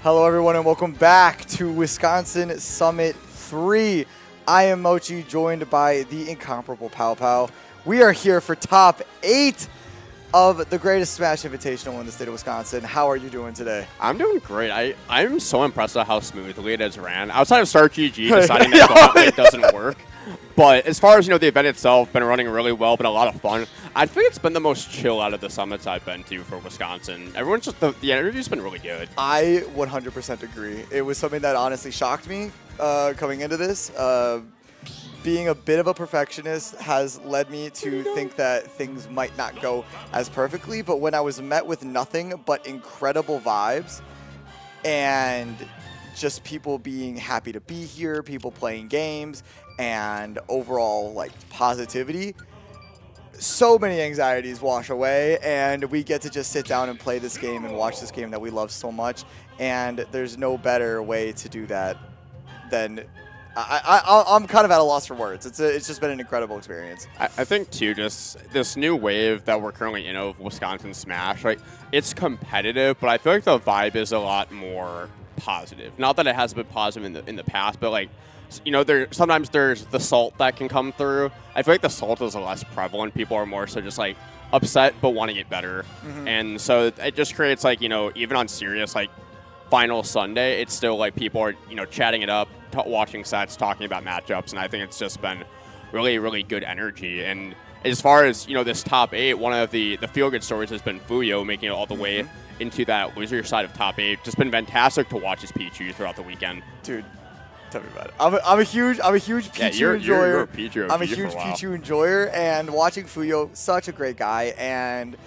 Hello, everyone, and welcome back to Wisconsin Summit 3. I am Mochi, joined by the incomparable Pow Pow. We are here for top 8 of the greatest Smash Invitational in the state of Wisconsin. How are you doing today? I'm doing great. I'm so impressed at how smoothly it has ran. Outside of Start GG deciding that Gauntlet doesn't work. But as far as, the event itself, been running really well, been a lot of fun. I think it's been the most chill out of the summits I've been to for Wisconsin. Everyone's just, the energy's been really good. I 100% agree. It was something that honestly shocked me coming into this. Being a bit of a perfectionist has led me to think that things might not go as perfectly, but when I was met with nothing but incredible vibes and just people being happy to be here, people playing games, and overall positivity, so many anxieties wash away, and we get to just sit down and play this game and watch this game that we love so much. And there's no better way to do that than I'm kind of at a loss for words. It's just been an incredible experience. I think, too, just this new wave that we're currently in of Wisconsin Smash, it's competitive, but I feel like the vibe is a lot more positive. Not that it hasn't been positive in the past, but sometimes there's the salt that can come through. I feel like the salt is less prevalent. People are more so just upset but want to get better. Mm-hmm. And so it just creates even on serious final Sunday, it's still people are chatting it up, watching sets, talking about matchups, and I think it's just been really, really good energy. And as far as this top 8, one of the feel-good stories has been Fuyo making it all the way into that loser side of top 8. Just been fantastic to watch his Pichu throughout the weekend. Dude, tell me about it. I'm a huge Pichu enjoyer. You're a Pichu. I'm a huge Pichu enjoyer, and watching Fuyo, such a great guy, and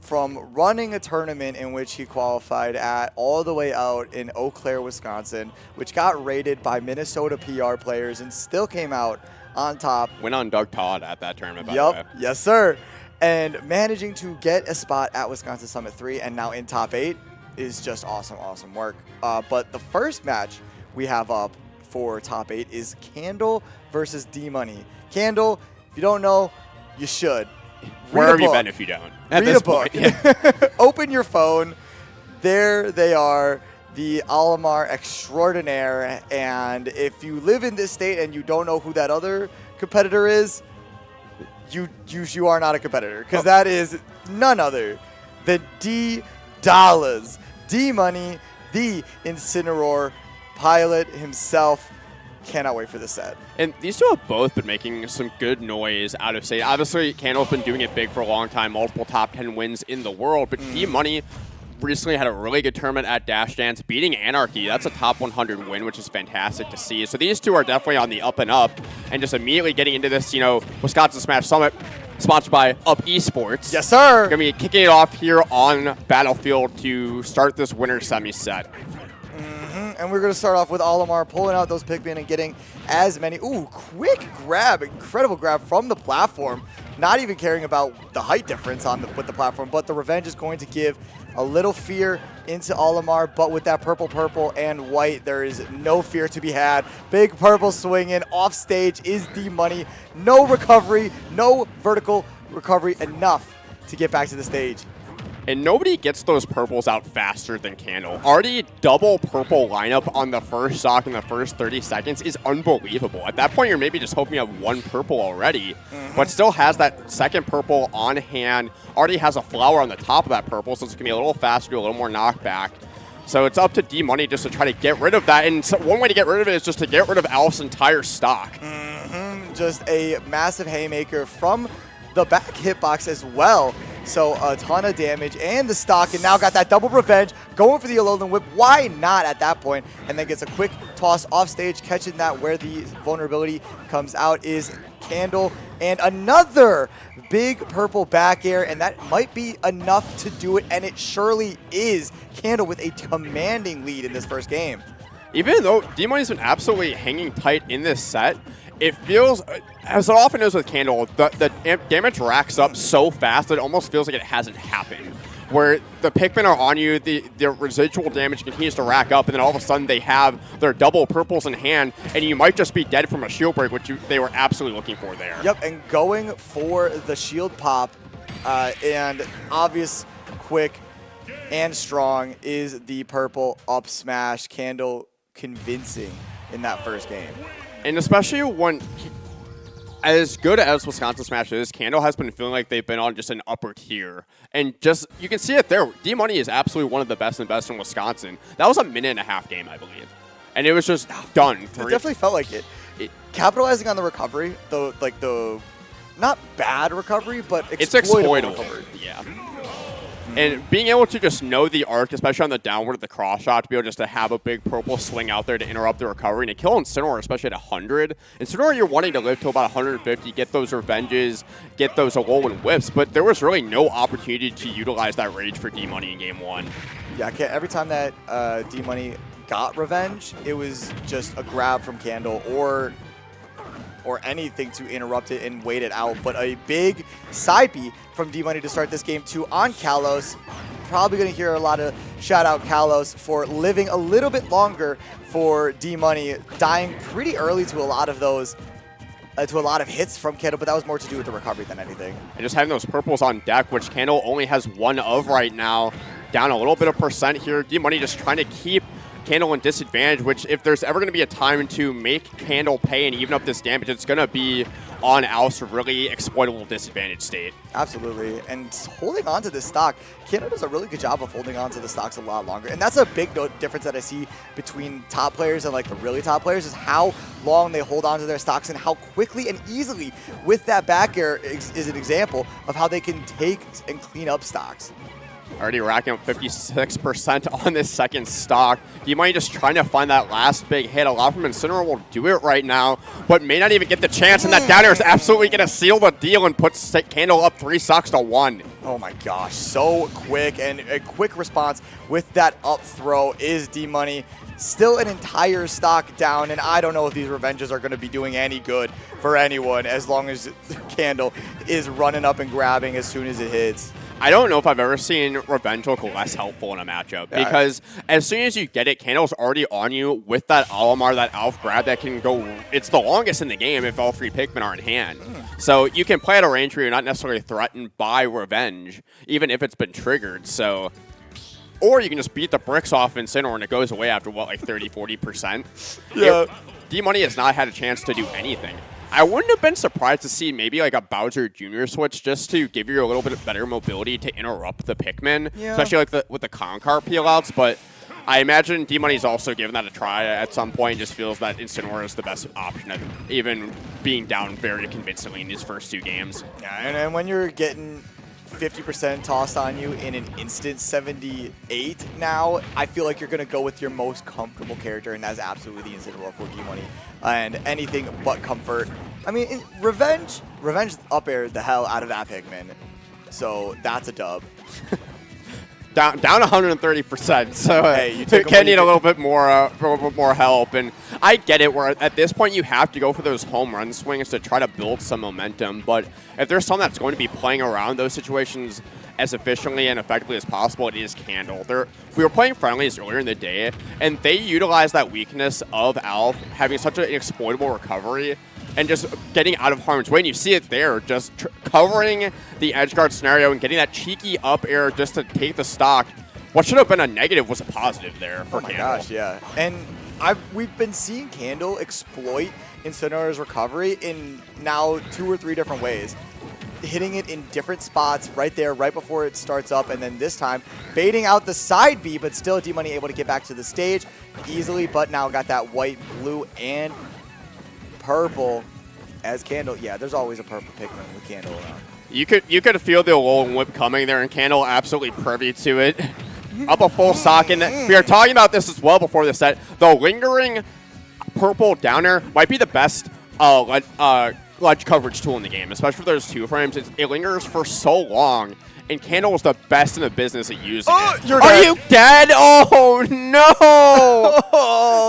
from running a tournament in which he qualified at all the way out in Eau Claire, Wisconsin, which got rated by Minnesota PR players and still came out on top. Went on Doug Todd at that tournament, by the way. Yes, sir. And managing to get a spot at Wisconsin Summit 3 and now in top 8 is just awesome work. But the first match we have up for top 8 is Candle versus D-Money. Candle, if you don't know, you should. Where have you been if you don't? Read a book. Yeah. Open your phone. There they are, the Olimar extraordinaire. And if you live in this state and you don't know who that other competitor is, you are not a competitor, because that is none other than D-Dollars. D-Money, the Incineroar pilot himself. Cannot wait for this set. And these two have both been making some good noise out of state. Obviously, Candle's been doing it big for a long time, multiple top 10 wins in the world, but D-Money recently had a really good tournament at Dash Dance, beating Anarchy. That's a top 100 win, which is fantastic to see. So these two are definitely on the up and up, and just immediately getting into this, Wisconsin Smash Summit, sponsored by Up Esports. Yes, sir. Going to be kicking it off here on Battlefield to start this winner semi set. And we're going to start off with Olimar pulling out those Pikmin and getting as many. Ooh, quick grab, incredible grab from the platform. Not even caring about the height difference with the platform, but the revenge is going to give a little fear into Olimar, but with that purple, and white, there is no fear to be had. Big purple swinging, off stage is D-Money. No recovery, no vertical recovery, enough to get back to the stage. And nobody gets those purples out faster than Candle. Already double purple lineup on the first stock in the first 30 seconds is unbelievable. At that point, you're maybe just hoping you have one purple already, but still has that second purple on hand. Already has a flower on the top of that purple, so it's going to be a little faster, do a little more knockback. So it's up to D-Money just to try to get rid of that. And so one way to get rid of it is just to get rid of Alf's entire stock. Just a massive haymaker from the back hitbox as well. So a ton of damage and the stock, and now got that double revenge, going for the Alolan Whip. Why not at that point? And then gets a quick toss off stage, catching that where the vulnerability comes out is Candle. And another big purple back air, and that might be enough to do it, and it surely is. Candle with a commanding lead in this first game. Even though D-Money's been absolutely hanging tight in this set, it feels, as it often is with Candle, the damage racks up so fast that it almost feels like it hasn't happened. Where the Pikmin are on you, the residual damage continues to rack up, and then all of a sudden they have their double purples in hand, and you might just be dead from a shield break, which they were absolutely looking for there. Yep, and going for the shield pop, and obvious, quick and strong is the purple up smash. Candle convincing in that first game. And especially when, as good as Wisconsin Smash is, Candle has been feeling like they've been on just an upper tier. And just, you can see it there. D-Money is absolutely one of the best in Wisconsin. That was a minute-and-a-half game, I believe. And it was just done. It definitely felt like it. Capitalizing on the recovery, the not bad recovery, but it's exploitable. Recovery. Yeah. And being able to just know the arc, especially on the downward of the cross shot, to be able just to have a big purple swing out there to interrupt the recovery and to kill Incineroar, especially at 100. Incineroar, you're wanting to live to about 150, get those revenges, get those Alolan whips, but there was really no opportunity to utilize that rage for D-Money in game 1. Yeah, every time that D-Money got revenge, it was just a grab from Candle or anything to interrupt it and wait it out. But a big side B from D-Money to start this game 2 on Kalos. Probably going to hear a lot of shout out Kalos for living a little bit longer for D-Money, dying pretty early to a lot of those, to a lot of hits from Candle, but that was more to do with the recovery than anything. And just having those purples on deck, which Candle only has one of right now, down a little bit of percent here. D-Money just trying to keep Candle in disadvantage, which if there's ever going to be a time to make Candle pay and even up this damage, it's going to be on Alf's really exploitable disadvantage state. Absolutely. And holding on to this stock, Candle does a really good job of holding on to the stocks a lot longer. And that's a big difference that I see between top players and like the really top players is how long they hold on to their stocks and how quickly and easily with that back air is an example of how they can take and clean up stocks. Already racking up 56% on this second stock. D-Money just trying to find that last big hit. A lot from Incineroar will do it right now, but may not even get the chance. And that down air is absolutely going to seal the deal and put Candle up 3 stocks to 1. Oh my gosh, so quick. And a quick response with that up throw is D-Money. Still an entire stock down, and I don't know if these revenges are going to be doing any good for anyone as long as Candle is running up and grabbing as soon as it hits. I don't know if I've ever seen Revenge look less helpful in a matchup because as soon as you get it, Candle's already on you with that Olimar, that Alf grab that can go. It's the longest in the game if all 3 Pikmin are in hand. So you can play at a range where you're not necessarily threatened by Revenge, even if it's been triggered. So, or you can just beat the bricks off Incineroar and it goes away after, what, like 30, 40%? Yeah. D-Money has not had a chance to do anything. I wouldn't have been surprised to see maybe like a Bowser Jr. switch just to give you a little bit better mobility to interrupt the Pikmin, especially like with the Concar peel outs. But I imagine D-Money's also given that a try at some point. Just feels that Incineroar is the best option, at even being down very convincingly in these first 2 games. Yeah, and when you're getting 50% tossed on you in an instant 78 now, I feel like you're going to go with your most comfortable character, and that's absolutely the Incineroar for D-Money. And anything but comfort. I mean, Revenge up aired the hell out of that Pikmin. So that's a dub. Down 130%. So hey, you can need a little bit more help. And I get it. Where at this point you have to go for those home run swings to try to build some momentum. But if there's someone that's going to be playing around those situations as efficiently and effectively as possible, it is Candle. We were playing friendlies earlier in the day, and they utilized that weakness of Alf having such an exploitable recovery and just getting out of harm's way. And you see it there, just covering the edge guard scenario and getting that cheeky up air just to take the stock. What should have been a negative was a positive there for Candle. Oh my gosh, yeah. And we've been seeing Candle exploit Incineroar's recovery in now 2 or 3 different ways. Hitting it in different spots right there, right before it starts up, and then this time baiting out the side B, but still D-Money able to get back to the stage easily, but now got that white, blue, and purple as Candle. Yeah, there's always a purple Pikmin with Candle around. You could feel the Alolan whip coming there, and Candle absolutely privy to it. Up a full stock, and we are talking about this as well before the set. The lingering purple downer might be the best ledge coverage tool in the game, especially for those 2 frames. It lingers for so long, and Candle was the best in the business at using it. Are you dead? Oh, no!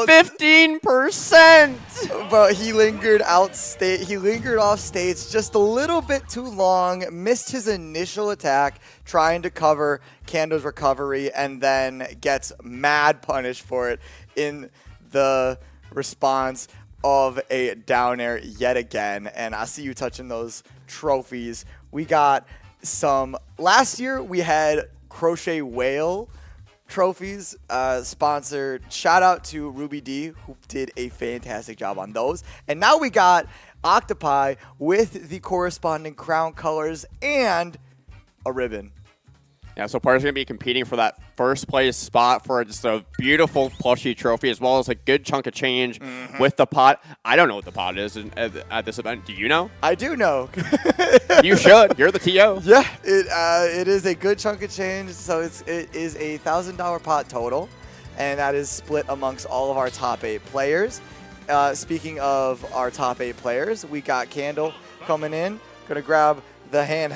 15%! But he lingered off stage just a little bit too long, missed his initial attack trying to cover Candle's recovery, and then gets mad punished for it in the response of a down air yet again. And I see you touching those trophies. We got some, last year we had Crochet Whale trophies sponsored. Shout out to Ruby D, who did a fantastic job on those. And now we got Octopi with the corresponding crown colors and a ribbon. Yeah, so players are going to be competing for that first place spot for just a beautiful plushie trophy, as well as a good chunk of change with the pot. I don't know what the pot is at this event. Do you know? I do know. You should. You're the TO. Yeah, it is a good chunk of change. So it is a $1,000 pot total, and that is split amongst all of our top 8 players. Speaking of our top 8 players, we got Candle coming in. Gonna grab the handheld.